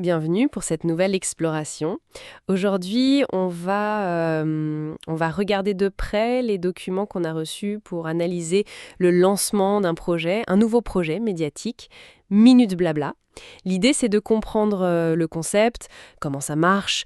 bienvenue pour cette nouvelle exploration. Aujourd'hui, on va regarder de près les documents qu'on a reçus pour analyser le lancement d'un projet, un nouveau projet médiatique, Minute Blabla. L'idée, c'est de comprendre le concept, comment ça marche,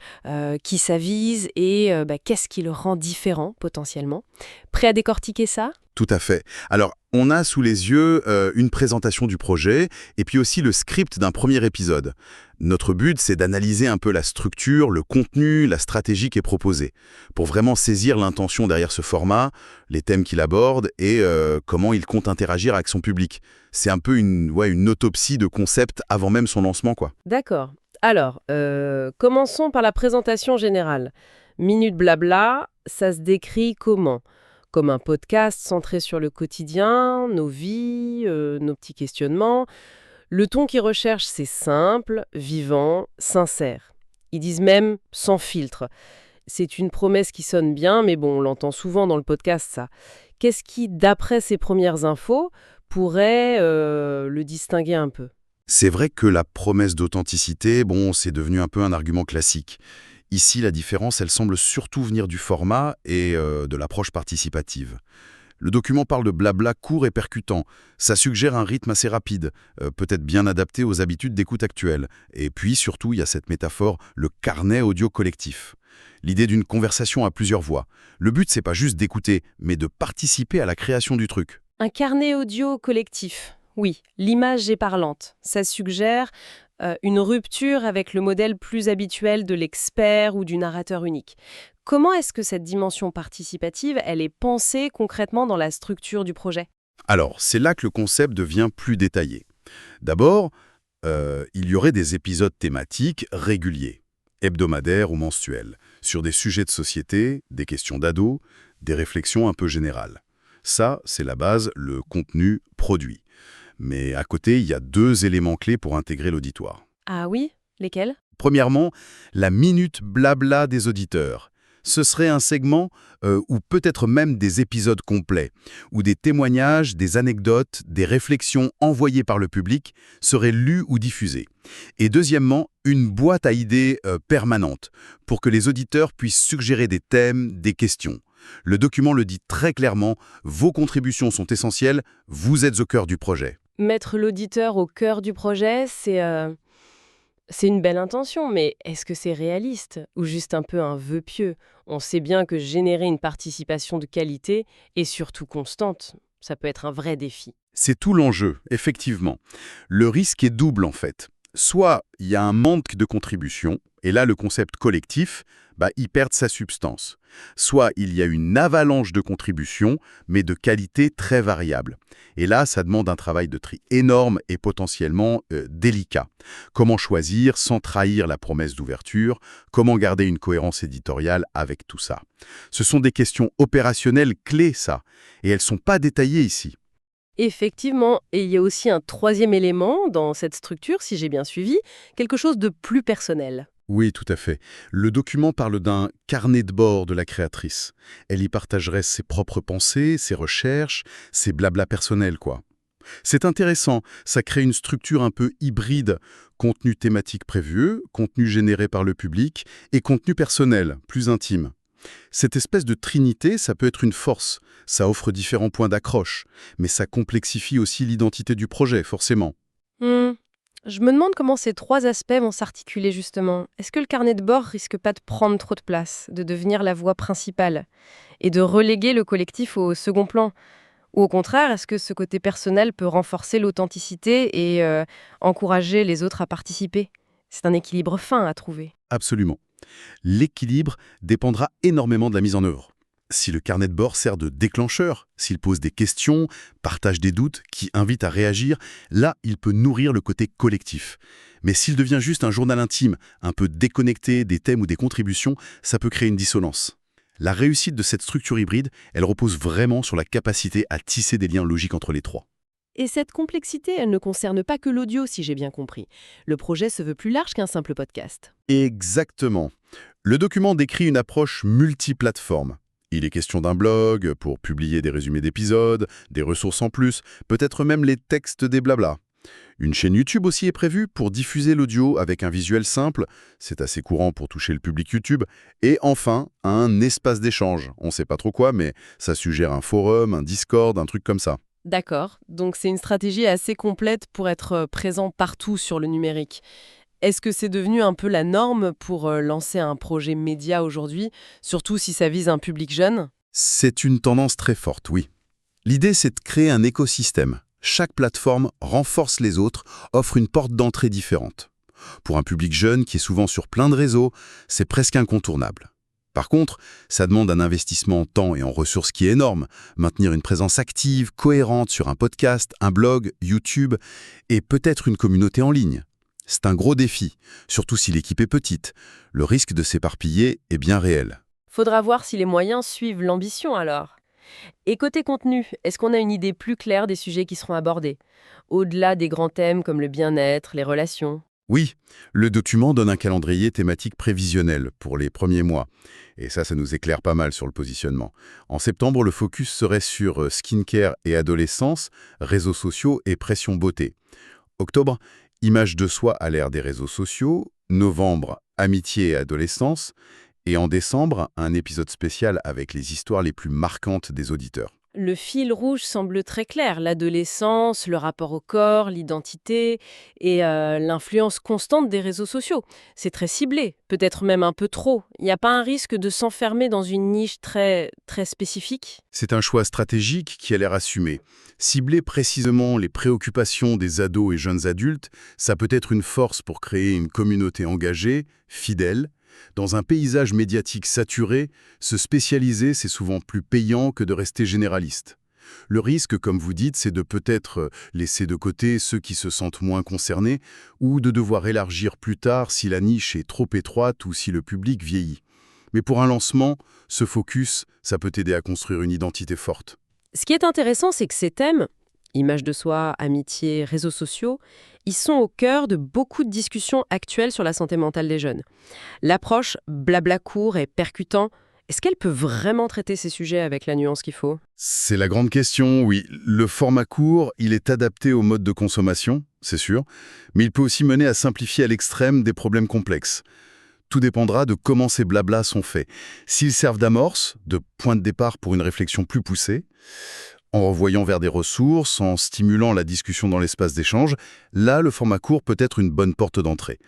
qui ça vise et qu'est-ce qui le rend différent potentiellement. Prêt à décortiquer ça? Tout à fait. Alors, on a sous les yeux une présentation du projet et puis aussi le script d'un premier épisode. Notre but, c'est d'analyser un peu la structure, le contenu, la stratégie qui est proposée, pour vraiment saisir l'intention derrière ce format, les thèmes qu'il aborde et comment il compte interagir avec son public. C'est un peu une autopsie de concept avant même son lancement, quoi. D'accord. Alors, commençons par la présentation générale. Minute Blabla, ça se décrit comment? Comme un podcast centré sur le quotidien, nos vies, nos petits questionnements. Le ton qu'ils recherchent, c'est simple, vivant, sincère. Ils disent même sans filtre. C'est une promesse qui sonne bien, mais bon, on l'entend souvent dans le podcast, ça. Qu'est-ce qui, d'après ces premières infos, pourrait le distinguer un peu? C'est vrai que la promesse d'authenticité, c'est devenu un peu un argument classique. Ici, la différence, elle semble surtout venir du format et de l'approche participative. Le document parle de blabla court et percutant. Ça suggère un rythme assez rapide, peut-être bien adapté aux habitudes d'écoute actuelles. Et puis, surtout, il y a cette métaphore, le carnet audio collectif. L'idée d'une conversation à plusieurs voix. Le but, c'est pas juste d'écouter, mais de participer à la création du truc. Un carnet audio collectif. Oui, l'image est parlante. Ça suggère une rupture avec le modèle plus habituel de l'expert ou du narrateur unique. Comment est-ce que cette dimension participative, elle est pensée concrètement dans la structure du projet? Alors, c'est là que le concept devient plus détaillé. D'abord, il y aurait des épisodes thématiques réguliers, hebdomadaires ou mensuels, sur des sujets de société, des questions d'ados, des réflexions un peu générales. Ça, c'est la base, le contenu produit. Mais à côté, il y a deux éléments clés pour intégrer l'auditoire. Ah oui? Lesquels? Premièrement, la minute blabla des auditeurs. Ce serait un segment, ou peut-être même des épisodes complets, où des témoignages, des anecdotes, des réflexions envoyées par le public seraient lues ou diffusées. Et deuxièmement, une boîte à idées permanente, pour que les auditeurs puissent suggérer des thèmes, des questions. Le document le dit très clairement, vos contributions sont essentielles, vous êtes au cœur du projet. Mettre l'auditeur au cœur du projet, c'est une belle intention, mais est-ce que c'est réaliste ou juste un peu un vœu pieux? On sait bien que générer une participation de qualité et surtout constante, ça peut être un vrai défi. C'est tout l'enjeu, effectivement. Le risque est double en fait. Soit il y a un manque de contribution, et là le concept collectif, il perd sa substance. Soit il y a une avalanche de contributions, mais de qualité très variable. Et là, ça demande un travail de tri énorme et potentiellement délicat. Comment choisir sans trahir la promesse d'ouverture? Comment garder une cohérence éditoriale avec tout ça? Ce sont des questions opérationnelles clés, ça, et elles ne sont pas détaillées ici. Effectivement, et il y a aussi un troisième élément dans cette structure, si j'ai bien suivi, quelque chose de plus personnel. Oui, tout à fait. Le document parle d'un carnet de bord de la créatrice. Elle y partagerait ses propres pensées, ses recherches, ses blabla personnels, quoi. C'est intéressant, ça crée une structure un peu hybride, contenu thématique prévu, contenu généré par le public et contenu personnel, plus intime. Cette espèce de trinité, ça peut être une force, ça offre différents points d'accroche, mais ça complexifie aussi l'identité du projet, forcément. Hmm, Je me demande comment ces trois aspects vont s'articuler justement. Est-ce que le carnet de bord risque pas de prendre trop de place, de devenir la voix principale et de reléguer le collectif au second plan? Ou au contraire, est-ce que ce côté personnel peut renforcer l'authenticité et encourager les autres à participer? C'est un équilibre fin à trouver. Absolument. L'équilibre dépendra énormément de la mise en œuvre. Si le carnet de bord sert de déclencheur, s'il pose des questions, partage des doutes, qui invite à réagir, là, il peut nourrir le côté collectif. Mais s'il devient juste un journal intime, un peu déconnecté des thèmes ou des contributions, ça peut créer une dissonance. La réussite de cette structure hybride, elle repose vraiment sur la capacité à tisser des liens logiques entre les trois. Et cette complexité, elle ne concerne pas que l'audio, si j'ai bien compris. Le projet se veut plus large qu'un simple podcast. Exactement. Le document décrit une approche multiplateforme. Il est question d'un blog pour publier des résumés d'épisodes, des ressources en plus, peut-être même les textes des blablas. Une chaîne YouTube aussi est prévue pour diffuser l'audio avec un visuel simple, c'est assez courant pour toucher le public YouTube, et enfin, un espace d'échange. On ne sait pas trop quoi, mais ça suggère un forum, un Discord, un truc comme ça. D'accord, donc c'est une stratégie assez complète pour être présent partout sur le numérique. Est-ce que c'est devenu un peu la norme pour lancer un projet média aujourd'hui, surtout si ça vise un public jeune? C'est une tendance très forte, oui. L'idée, c'est de créer un écosystème. Chaque plateforme renforce les autres, offre une porte d'entrée différente. Pour un public jeune qui est souvent sur plein de réseaux, c'est presque incontournable. Par contre, ça demande un investissement en temps et en ressources qui est énorme. Maintenir une présence active, cohérente sur un podcast, un blog, YouTube et peut-être une communauté en ligne. C'est un gros défi, surtout si l'équipe est petite. Le risque de s'éparpiller est bien réel. Faudra voir si les moyens suivent l'ambition alors. Et côté contenu, est-ce qu'on a une idée plus claire des sujets qui seront abordés? Au-delà des grands thèmes comme le bien-être, les relations. Oui, le document donne un calendrier thématique prévisionnel pour les premiers mois. Et ça nous éclaire pas mal sur le positionnement. En septembre, le focus serait sur skincare et adolescence, réseaux sociaux et pression beauté. Octobre, image de soi à l'ère des réseaux sociaux. Novembre, amitié et adolescence. Et en décembre, un épisode spécial avec les histoires les plus marquantes des auditeurs. Le fil rouge semble très clair, l'adolescence, le rapport au corps, l'identité et l'influence constante des réseaux sociaux. C'est très ciblé, peut-être même un peu trop. Il n'y a pas un risque de s'enfermer dans une niche très, très spécifique? C'est un choix stratégique qui a l'air assumé. Cibler précisément les préoccupations des ados et jeunes adultes, ça peut être une force pour créer une communauté engagée, fidèle. Dans un paysage médiatique saturé, se spécialiser, c'est souvent plus payant que de rester généraliste. Le risque, comme vous dites, c'est de peut-être laisser de côté ceux qui se sentent moins concernés ou de devoir élargir plus tard si la niche est trop étroite ou si le public vieillit. Mais pour un lancement, ce focus, ça peut aider à construire une identité forte. Ce qui est intéressant, c'est que ces thèmes, image de soi, amitié, réseaux sociaux, ils sont au cœur de beaucoup de discussions actuelles sur la santé mentale des jeunes. L'approche blabla court et percutant, est-ce qu'elle peut vraiment traiter ces sujets avec la nuance qu'il faut? C'est la grande question, oui. Le format court, il est adapté au mode de consommation, c'est sûr, mais il peut aussi mener à simplifier à l'extrême des problèmes complexes. Tout dépendra de comment ces blablas sont faits. S'ils servent d'amorce, de point de départ pour une réflexion plus poussée, en renvoyant vers des ressources, en stimulant la discussion dans l'espace d'échange, là, le format court peut être une bonne porte d'entrée.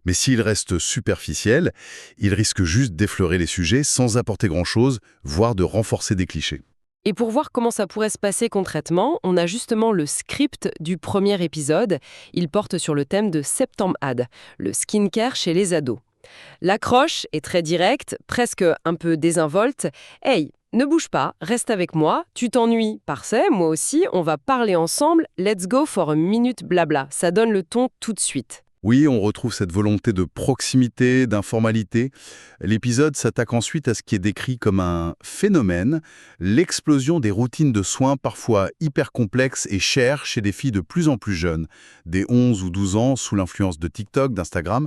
Mais s'il reste superficiel, il risque juste d'effleurer les sujets sans apporter grand-chose, voire de renforcer des clichés. Et pour voir comment ça pourrait se passer concrètement, on a justement le script du premier épisode. Il porte sur le thème de Septembre Ad, le skincare chez les ados. L'accroche est très directe, presque un peu désinvolte. Hey, ne bouge pas, reste avec moi, tu t'ennuies, parfait, moi aussi, on va parler ensemble, let's go for a minute blabla. Ça donne le ton tout de suite. Oui, on retrouve cette volonté de proximité, d'informalité. L'épisode s'attaque ensuite à ce qui est décrit comme un phénomène, l'explosion des routines de soins parfois hyper complexes et chères chez des filles de plus en plus jeunes, des 11 ou 12 ans sous l'influence de TikTok, d'Instagram.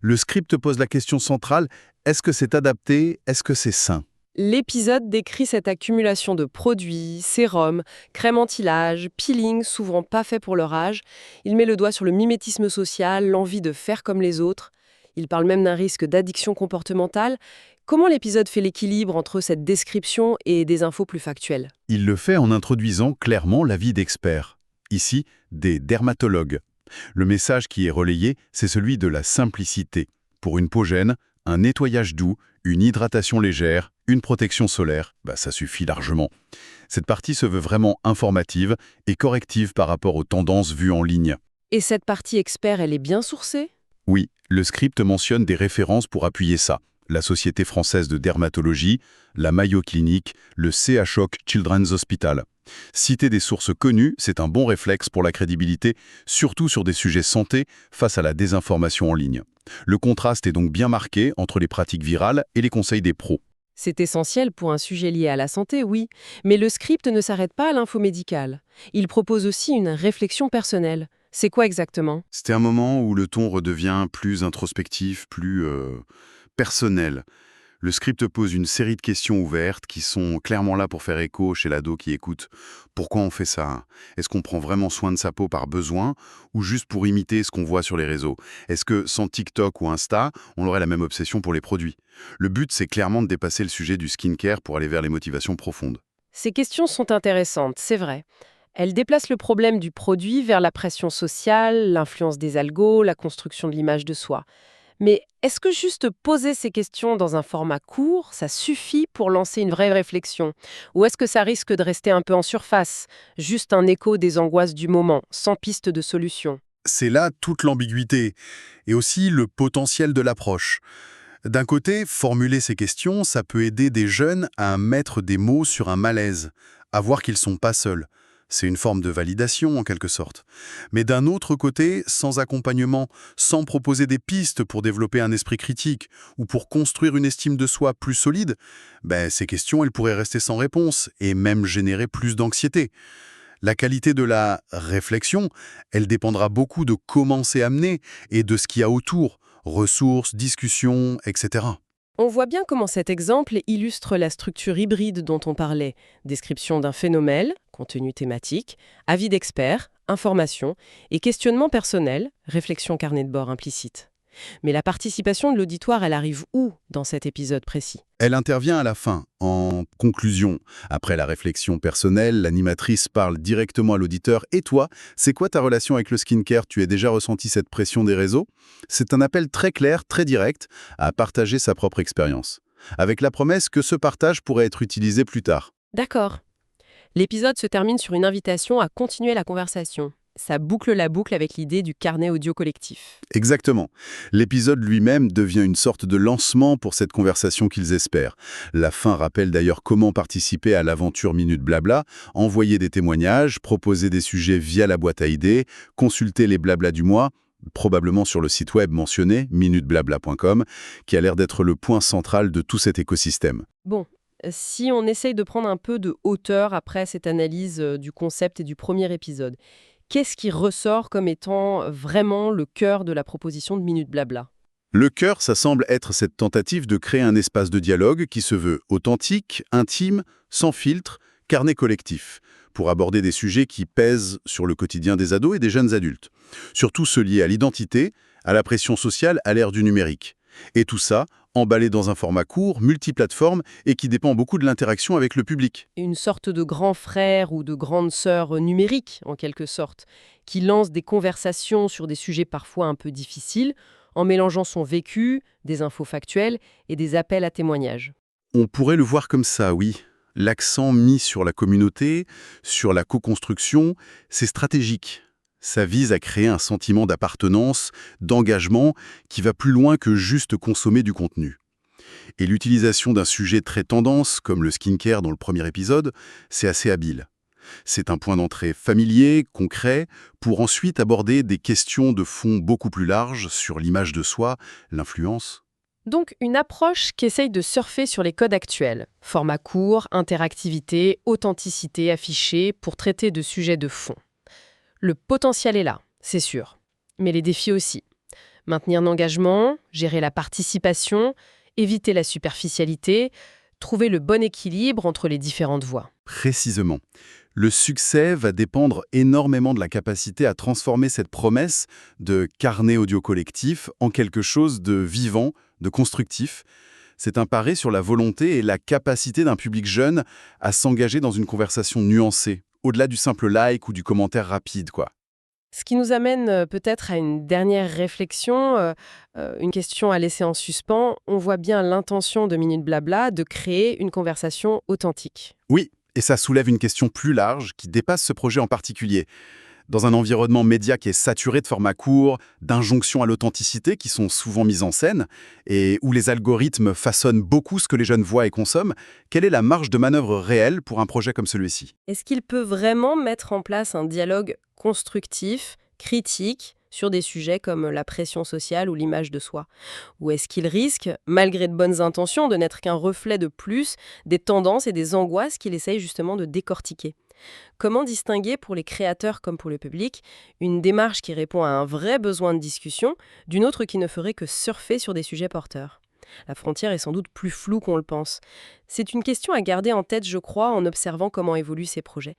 Le script pose la question centrale, est-ce que c'est adapté, est-ce que c'est sain ? L'épisode décrit cette accumulation de produits, sérums, crèmes anti-âge, peeling, souvent pas faits pour leur âge. Il met le doigt sur le mimétisme social, l'envie de faire comme les autres. Il parle même d'un risque d'addiction comportementale. Comment l'épisode fait l'équilibre entre cette description et des infos plus factuelles? Il le fait en introduisant clairement l'avis d'experts. Ici, des dermatologues. Le message qui est relayé, c'est celui de la simplicité. Pour une peau jeune, un nettoyage doux, une hydratation légère, une protection solaire, ça suffit largement. Cette partie se veut vraiment informative et corrective par rapport aux tendances vues en ligne. Et cette partie expert, elle est bien sourcée? Oui, le script mentionne des références pour appuyer ça. La Société française de dermatologie, la Mayo Clinic, le CHOC Children's Hospital. Citer des sources connues, c'est un bon réflexe pour la crédibilité, surtout sur des sujets santé face à la désinformation en ligne. Le contraste est donc bien marqué entre les pratiques virales et les conseils des pros. C'est essentiel pour un sujet lié à la santé, oui, mais le script ne s'arrête pas à l'info médicale. Il propose aussi une réflexion personnelle. C'est quoi exactement? C'était un moment où le ton redevient plus introspectif, plus personnel. Le script pose une série de questions ouvertes qui sont clairement là pour faire écho chez l'ado qui écoute. Pourquoi on fait ça? Est-ce qu'on prend vraiment soin de sa peau par besoin ou juste pour imiter ce qu'on voit sur les réseaux? Est-ce que sans TikTok ou Insta, on aurait la même obsession pour les produits? Le but, c'est clairement de dépasser le sujet du skincare pour aller vers les motivations profondes. Ces questions sont intéressantes, c'est vrai. Elles déplacent le problème du produit vers la pression sociale, l'influence des algos, la construction de l'image de soi. Mais est-ce que juste poser ces questions dans un format court, ça suffit pour lancer une vraie réflexion? Ou est-ce que ça risque de rester un peu en surface, juste un écho des angoisses du moment, sans piste de solution? C'est là toute l'ambiguïté et aussi le potentiel de l'approche. D'un côté, formuler ces questions, ça peut aider des jeunes à mettre des mots sur un malaise, à voir qu'ils sont pas seuls. C'est une forme de validation en quelque sorte. Mais d'un autre côté, sans accompagnement, sans proposer des pistes pour développer un esprit critique ou pour construire une estime de soi plus solide, ces questions elles pourraient rester sans réponse et même générer plus d'anxiété. La qualité de la réflexion, elle dépendra beaucoup de comment c'est amené et de ce qu'il y a autour, ressources, discussions, etc. On voit bien comment cet exemple illustre la structure hybride dont on parlait. Description d'un phénomène, contenu thématique, avis d'experts, information et questionnement personnel, réflexion carnet de bord implicite. Mais la participation de l'auditoire, elle arrive où dans cet épisode précis? Elle intervient à la fin, en conclusion. Après la réflexion personnelle, l'animatrice parle directement à l'auditeur. Et toi, c'est quoi ta relation avec le skincare? Tu as déjà ressenti cette pression des réseaux? C'est un appel très clair, très direct, à partager sa propre expérience. Avec la promesse que ce partage pourrait être utilisé plus tard. D'accord. L'épisode se termine sur une invitation à continuer la conversation. Ça boucle la boucle avec l'idée du carnet audio collectif. Exactement. L'épisode lui-même devient une sorte de lancement pour cette conversation qu'ils espèrent. La fin rappelle d'ailleurs comment participer à l'aventure Minute Blabla, envoyer des témoignages, proposer des sujets via la boîte à idées, consulter les blablas du mois, probablement sur le site web mentionné, minuteblabla.com, qui a l'air d'être le point central de tout cet écosystème. Bon, si on essaye de prendre un peu de hauteur après cette analyse du concept et du premier épisode, qu'est-ce qui ressort comme étant vraiment le cœur de la proposition de Minute Blabla? Le cœur, ça semble être cette tentative de créer un espace de dialogue qui se veut authentique, intime, sans filtre, carnet collectif, pour aborder des sujets qui pèsent sur le quotidien des ados et des jeunes adultes. Surtout ceux liés à l'identité, à la pression sociale, à l'ère du numérique. Et tout ça, emballé dans un format court, multiplateforme et qui dépend beaucoup de l'interaction avec le public. Une sorte de grand frère ou de grande sœur numérique, en quelque sorte, qui lance des conversations sur des sujets parfois un peu difficiles, en mélangeant son vécu, des infos factuelles et des appels à témoignages. On pourrait le voir comme ça, oui. L'accent mis sur la communauté, sur la co-construction, c'est stratégique. Ça vise à créer un sentiment d'appartenance, d'engagement, qui va plus loin que juste consommer du contenu. Et l'utilisation d'un sujet très tendance, comme le skincare dans le premier épisode, c'est assez habile. C'est un point d'entrée familier, concret, pour ensuite aborder des questions de fond beaucoup plus larges sur l'image de soi, l'influence. Donc une approche qui essaye de surfer sur les codes actuels. Format court, interactivité, authenticité affichée pour traiter de sujets de fond. Le potentiel est là, c'est sûr. Mais les défis aussi. Maintenir l'engagement, gérer la participation, éviter la superficialité, trouver le bon équilibre entre les différentes voix. Précisément. Le succès va dépendre énormément de la capacité à transformer cette promesse de carnet audio collectif en quelque chose de vivant, de constructif. C'est un pari sur la volonté et la capacité d'un public jeune à s'engager dans une conversation nuancée, au-delà du simple like ou du commentaire rapide, quoi. Ce qui nous amène peut-être à une dernière réflexion, une question à laisser en suspens. On voit bien l'intention de Minute Blabla de créer une conversation authentique. Oui, et ça soulève une question plus large qui dépasse ce projet en particulier. Dans un environnement média qui est saturé de formats courts, d'injonctions à l'authenticité qui sont souvent mises en scène, et où les algorithmes façonnent beaucoup ce que les jeunes voient et consomment, quelle est la marge de manœuvre réelle pour un projet comme celui-ci? Est-ce qu'il peut vraiment mettre en place un dialogue constructif, critique, sur des sujets comme la pression sociale ou l'image de soi? Ou est-ce qu'il risque, malgré de bonnes intentions, de n'être qu'un reflet de plus des tendances et des angoisses qu'il essaye justement de décortiquer? Comment distinguer pour les créateurs comme pour le public une démarche qui répond à un vrai besoin de discussion d'une autre qui ne ferait que surfer sur des sujets porteurs? La frontière est sans doute plus floue qu'on le pense. C'est une question à garder en tête, je crois, en observant comment évoluent ces projets.